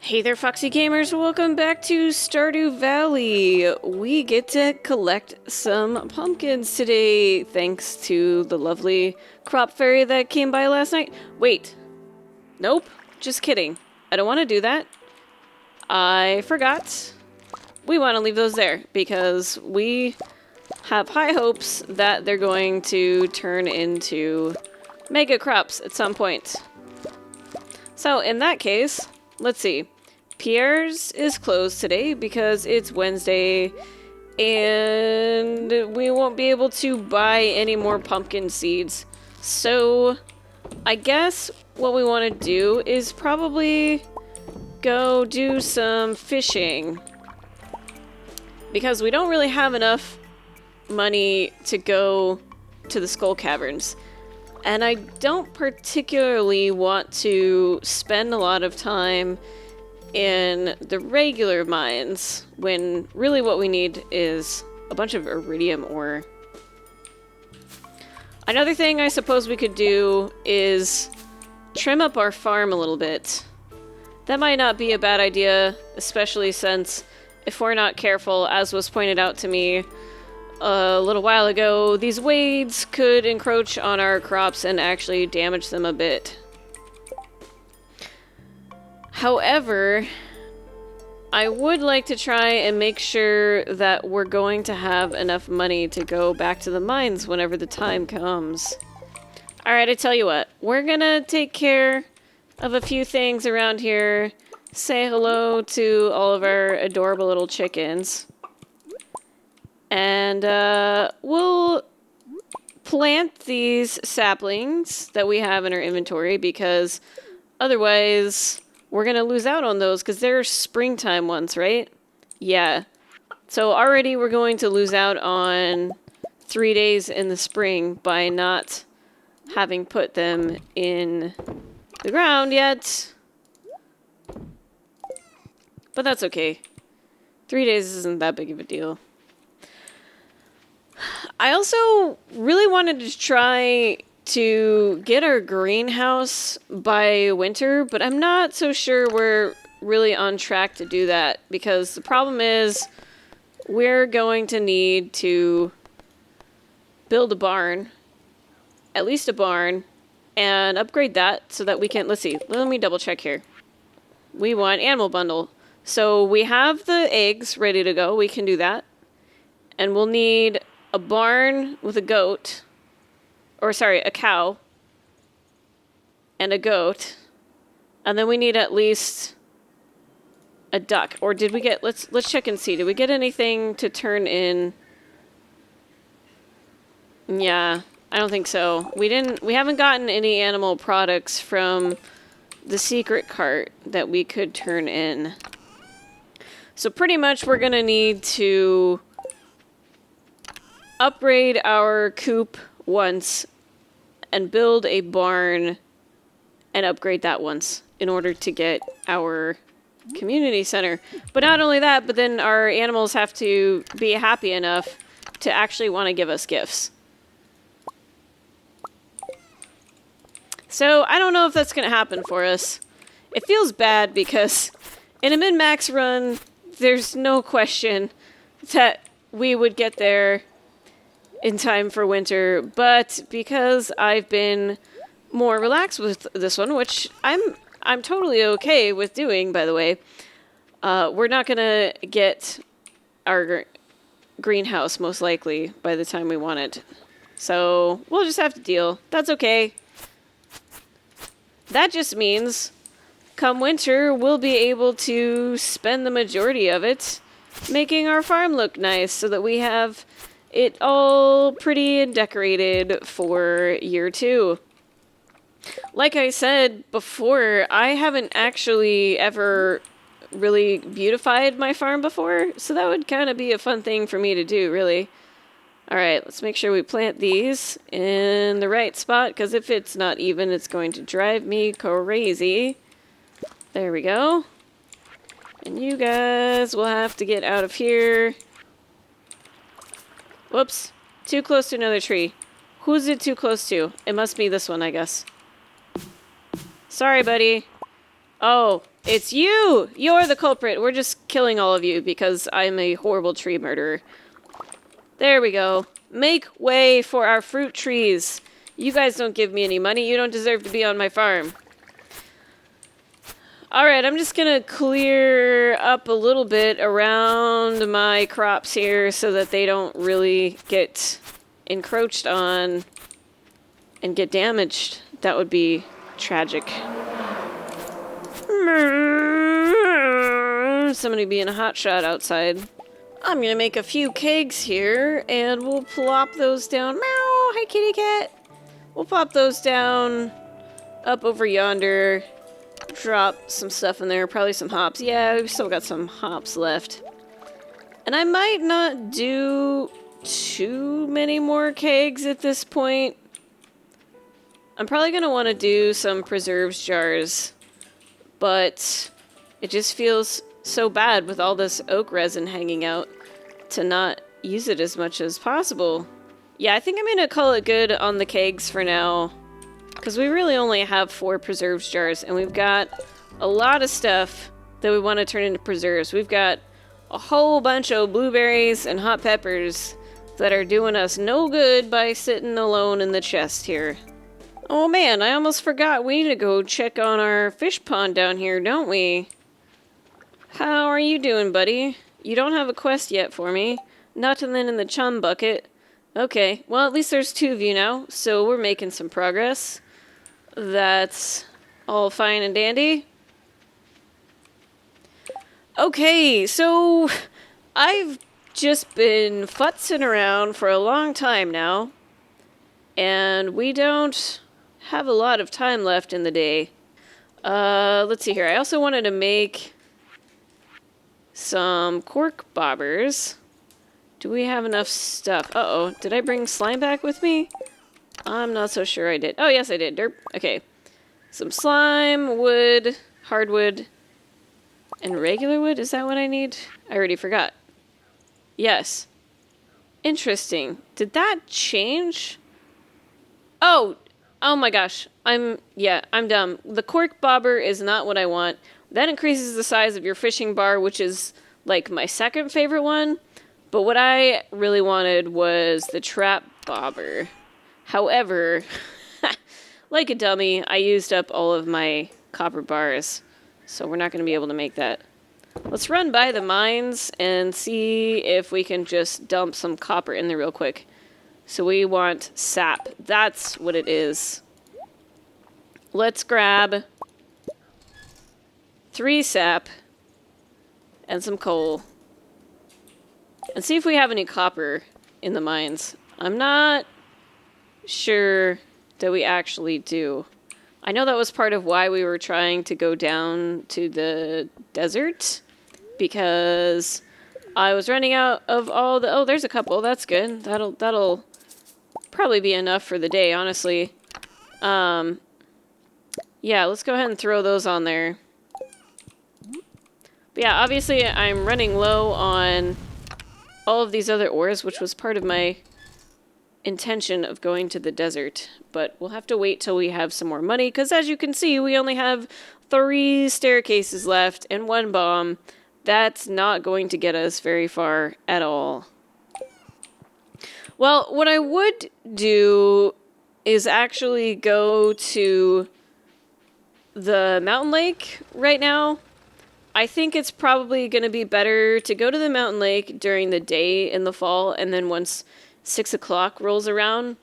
Hey there, Foxy Gamers! Welcome back to Stardew Valley! We get to collect some pumpkins today, thanks to the lovely crop fairy that came by last night. Wait. Nope. Just kidding. I don't want to do that. I forgot. We want to leave those there, because we have high hopes that they're going to turn into mega crops at some point. So, in that case, let's see. Pierre's is closed today because it's Wednesday and we won't be able to buy any more pumpkin seeds. So I guess what we want to do is probably go do some fishing because we don't really have enough money to go to the Skull Caverns. And I don't particularly want to spend a lot of time in the regular mines, when really what we need is a bunch of iridium ore. Another thing I suppose we could do is trim up our farm a little bit. That might not be a bad idea, especially since if we're not careful, as was pointed out to me a little while ago, these weeds could encroach on our crops and actually damage them a bit. However, I would like to try and make sure that we're going to have enough money to go back to the mines whenever the time comes. Alright, I tell you what, we're gonna take care of a few things around here, say hello to all of our adorable little chickens, and we'll plant these saplings that we have in our inventory because otherwise we're gonna lose out on those because they're springtime ones, right? Yeah. So already we're going to lose out on 3 days in the spring by not having put them in the ground yet. But that's okay. 3 days isn't that big of a deal. I also really wanted to try to get our greenhouse by winter, but I'm not so sure we're really on track to do that because the problem is we're going to need to build a barn, at least a barn, and upgrade that so that we can, let's see, let me double check here. We want animal bundle. So we have the eggs ready to go, we can do that. And we'll need a barn with a goat. Or sorry, a cow and a goat, and then we need at least a duck. Or did we get? Let's check and see. Did we get anything to turn in? Yeah, I don't think so. We didn't. We haven't gotten any animal products from the secret cart that we could turn in. So pretty much, we're gonna need to upgrade our coop once and build a barn and upgrade that once in order to get our community center. But not only that, but then our animals have to be happy enough to actually want to give us gifts. So I don't know if that's going to happen for us. It feels bad because in a min-max run, there's no question that we would get there in time for winter, but because I've been more relaxed with this one, which I'm totally okay with doing, by the way, we're not gonna get our greenhouse most likely by the time we want it. So we'll just have to deal. That's okay. That just means come winter, we'll be able to spend the majority of it making our farm look nice so that we have it all pretty and decorated for year 2. Like I said before, I haven't actually ever really beautified my farm before, so that would kind of be a fun thing for me to do, really. Alright, let's make sure we plant these in the right spot, because if it's not even, it's going to drive me crazy. There we go. And you guys will have to get out of here. Whoops. Too close to another tree. Who's it too close to? It must be this one, I guess. Sorry, buddy. Oh, It's you! You're the culprit. We're just killing all of you because I'm a horrible tree murderer. There we go. Make way for our fruit trees. You guys don't give me any money. You don't deserve to be on my farm. Alright, I'm just gonna clear up a little bit around my crops here so that they don't really get encroached on and get damaged. That would be tragic. Somebody being a hotshot outside. I'm gonna make a few kegs here, and we'll plop those down. Meow! Hi, kitty cat! We'll plop those down up over yonder. Drop some stuff in there, probably some hops. Yeah, we've still got some hops left. And I might not do too many more kegs at this point. I'm probably gonna want to do some preserves jars, but it just feels so bad with all this oak resin hanging out to not use it as much as possible. Yeah, I think I'm gonna call it good on the kegs for now, because we really only have 4 preserves jars, and we've got a lot of stuff that we want to turn into preserves. We've got a whole bunch of blueberries and hot peppers that are doing us no good by sitting alone in the chest here. Oh man, I almost forgot. We need to go check on our fish pond down here, don't we? How are you doing, buddy? You don't have a quest yet for me. Nothing in the chum bucket. Okay, well at least there's 2 of you now, so we're making some progress. That's all fine and dandy. Okay, so I've just been futzing around for a long time now, and we don't have a lot of time left in the day. Let's see here. I also wanted to make some cork bobbers. Do we have enough stuff? Uh-oh, did I bring slime back with me? I'm not so sure I did. Oh, yes, I did. Derp. Okay. Some slime, wood, hardwood, and regular wood? Is that what I need? I already forgot. Yes. Interesting. Did that change? Oh! Oh my gosh. I'm dumb. The cork bobber is not what I want. That increases the size of your fishing bar, which is, like, my second favorite one. But what I really wanted was the trap bobber. However, like a dummy, I used up all of my copper bars, so we're not going to be able to make that. Let's run by the mines and see if we can just dump some copper in there real quick. So we want sap. That's what it is. Let's grab 3 sap and some coal. And see if we have any copper in the mines. I'm not sure that we actually do. I know that was part of why we were trying to go down to the desert, because I was running out of all the... Oh, there's a couple. That's good. That'll probably be enough for the day, honestly. Yeah, let's go ahead and throw those on there. But yeah, obviously I'm running low on all of these other ores, which was part of my intention of going to the desert, but we'll have to wait till we have some more money, because as you can see, we only have 3 staircases left and 1 bomb. That's not going to get us very far at all. Well, what I would do is actually go to the mountain lake right now. I think it's probably going to be better to go to the mountain lake during the day in the fall, and then once 6 o'clock rolls around,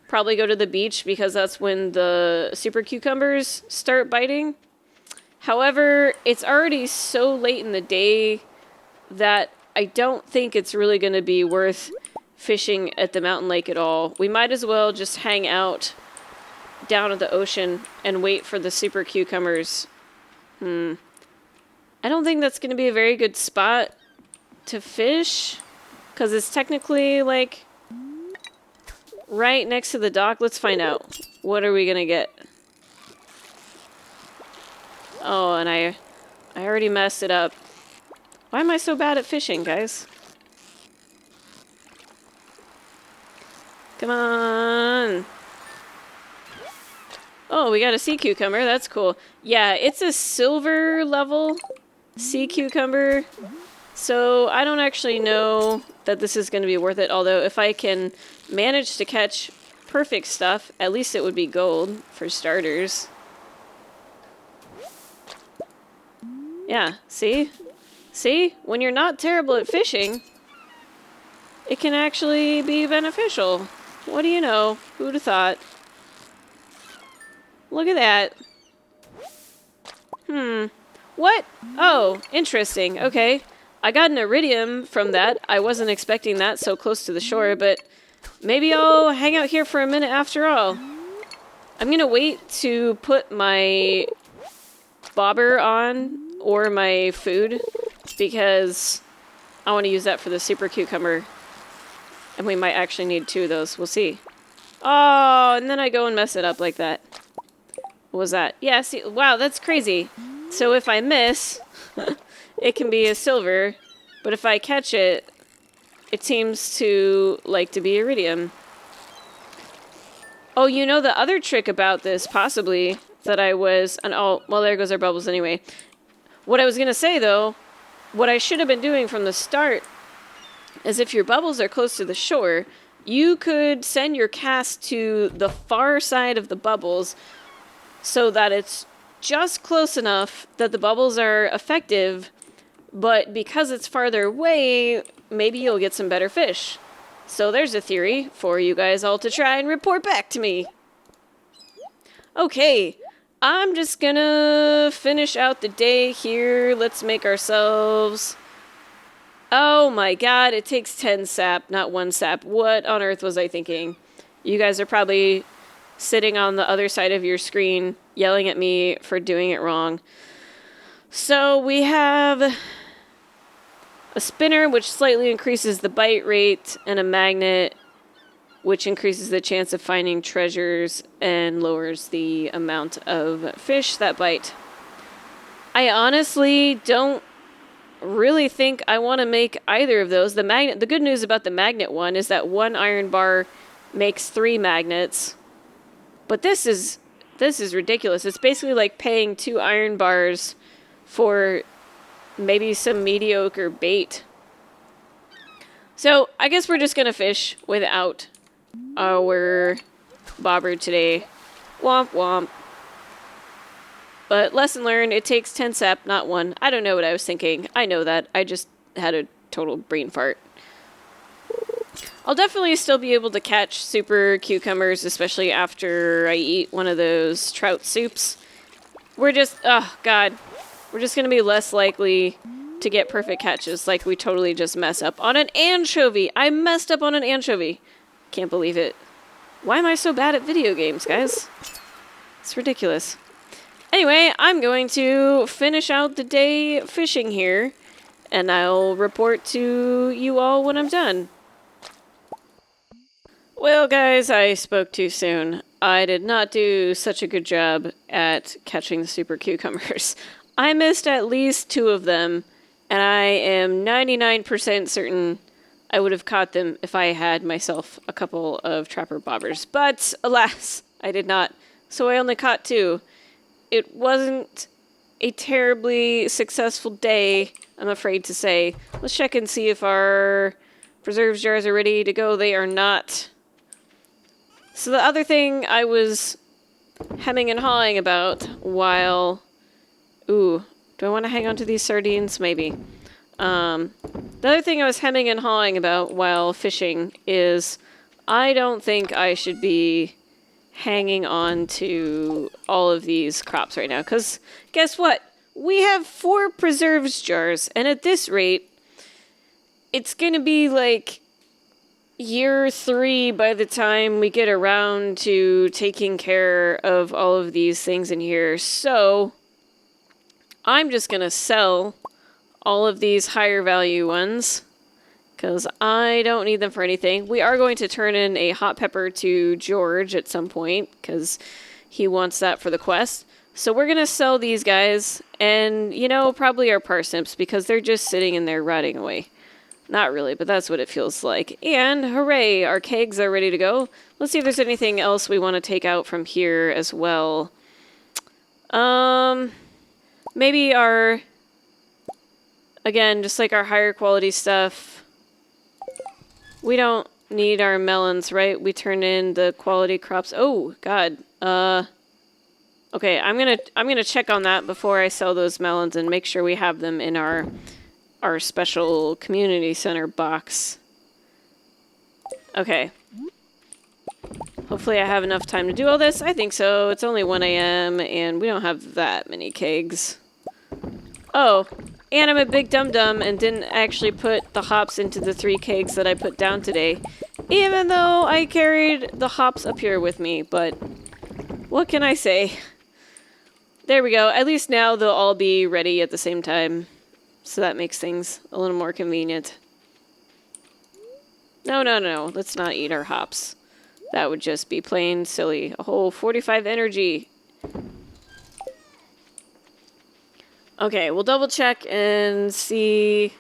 probably go to the beach, because that's when the super cucumbers start biting. However, it's already so late in the day that I don't think it's really going to be worth fishing at the mountain lake at all. We might as well just hang out down at the ocean and wait for the super cucumbers. I don't think that's going to be a very good spot to fish, because it's technically, like, right next to the dock. Let's find out. What are we going to get? Oh, and I already messed it up. Why am I so bad at fishing, guys? Come on. Oh, we got a sea cucumber. That's cool. Yeah, it's a silver level sea cucumber. So I don't actually know that this is going to be worth it. Although if I can manage to catch perfect stuff, at least it would be gold for starters. Yeah, see? See? When you're not terrible at fishing, it can actually be beneficial. What do you know? Who'd have thought? Look at that. What? Oh, interesting. Okay. I got an iridium from that. I wasn't expecting that so close to the shore, but maybe I'll hang out here for a minute after all. I'm gonna wait to put my bobber on or my food because I want to use that for the super cucumber. And we might actually need 2 of those. We'll see. Oh, and then I go and mess it up like that. What was that? Yeah, see, wow, that's crazy. So if I miss, it can be a silver, but if I catch it, it seems to like to be iridium. Oh, you know the other trick about this, possibly, that I was... And oh, well, there goes our bubbles anyway. What I was going to say, though, what I should have been doing from the start is if your bubbles are close to the shore, you could send your cast to the far side of the bubbles so that it's just close enough that the bubbles are effective, but because it's farther away, maybe you'll get some better fish. So there's a theory for you guys all to try and report back to me. Okay, I'm just gonna finish out the day here. Let's make ourselves... Oh my god, it takes 10 sap, not 1 sap. What on earth was I thinking? You guys are probably sitting on the other side of your screen yelling at me for doing it wrong. So we have a spinner, which slightly increases the bite rate, and a magnet, which increases the chance of finding treasures and lowers the amount of fish that bite. I honestly don't really think I want to make either of those. The good news about the magnet one is that 1 iron bar makes 3 magnets. But this is ridiculous. It's basically like paying 2 iron bars for maybe some mediocre bait. So I guess we're just gonna fish without our bobber today. Womp womp. But lesson learned, it takes 10 sap, not 1. I don't know what I was thinking. I know that. I just had a total brain fart. I'll definitely still be able to catch super cucumbers, especially after I eat one of those trout soups. We're just, oh god, we're just going to be less likely to get perfect catches like we totally just mess up on an anchovy. I messed up on an anchovy. Can't believe it. Why am I so bad at video games, guys? It's ridiculous. Anyway, I'm going to finish out the day fishing here, and I'll report to you all when I'm done. Well, guys, I spoke too soon. I did not do such a good job at catching the super cucumbers. I missed at least 2 of them, and I am 99% certain I would have caught them if I had myself a couple of trapper bobbers. But, alas, I did not, so I only caught 2. It wasn't a terribly successful day, I'm afraid to say. Let's check and see if our preserves jars are ready to go. They are not. So the other thing I was hemming and hawing about while... Ooh, do I want to hang on to these sardines? Maybe. The other thing I was hemming and hawing about while fishing is I don't think I should be hanging on to all of these crops right now. Because guess what? We have 4 preserves jars. And at this rate, it's going to be like year 3 by the time we get around to taking care of all of these things in here. So I'm just going to sell all of these higher value ones because I don't need them for anything. We are going to turn in a hot pepper to George at some point because he wants that for the quest. So we're going to sell these guys and, you know, probably our parsnips because they're just sitting in there rotting away. Not really, but that's what it feels like. And hooray, our kegs are ready to go. Let's see if there's anything else we want to take out from here as well. Maybe our, again, just like our higher quality stuff. We don't need our melons, right? We turn in the quality crops. Oh, God. Okay, I'm gonna check on that before I sell those melons and make sure we have them in our special community center box. Okay. Hopefully I have enough time to do all this. I think so. It's only 1 a.m. and we don't have that many kegs. Oh, and I'm a big dum-dum and didn't actually put the hops into the 3 kegs that I put down today. Even though I carried the hops up here with me, but what can I say? There we go. At least now they'll all be ready at the same time. So that makes things a little more convenient. No, no, no. Let's not eat our hops. That would just be plain silly. A whole 45 energy. Okay, we'll double check and see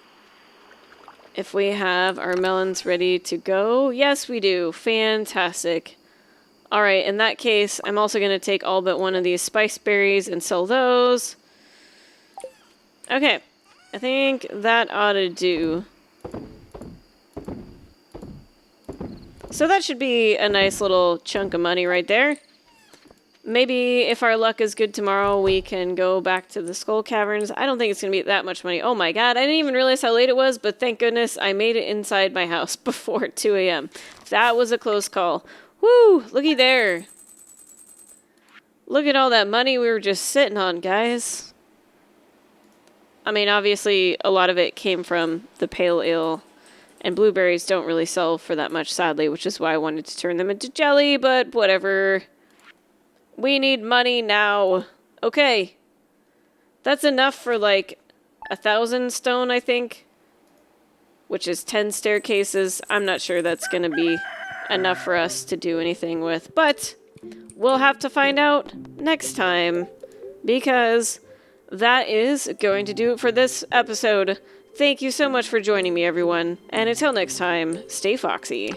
if we have our melons ready to go. Yes, we do. Fantastic. Alright, in that case, I'm also going to take all but one of these spice berries and sell those. Okay. I think that ought to do. So that should be a nice little chunk of money right there. Maybe if our luck is good tomorrow, we can go back to the Skull Caverns. I don't think it's going to be that much money. Oh my god, I didn't even realize how late it was, but thank goodness I made it inside my house before 2 a.m. That was a close call. Woo! Looky there. Look at all that money we were just sitting on, guys. I mean, obviously, a lot of it came from the pale ale, and blueberries don't really sell for that much, sadly, which is why I wanted to turn them into jelly, but whatever. We need money now. Okay. That's enough for, like, 1,000 stone, I think, which is 10 staircases. I'm not sure that's going to be enough for us to do anything with, but we'll have to find out next time, because that is going to do it for this episode. Thank you so much for joining me, everyone. And until next time, stay foxy.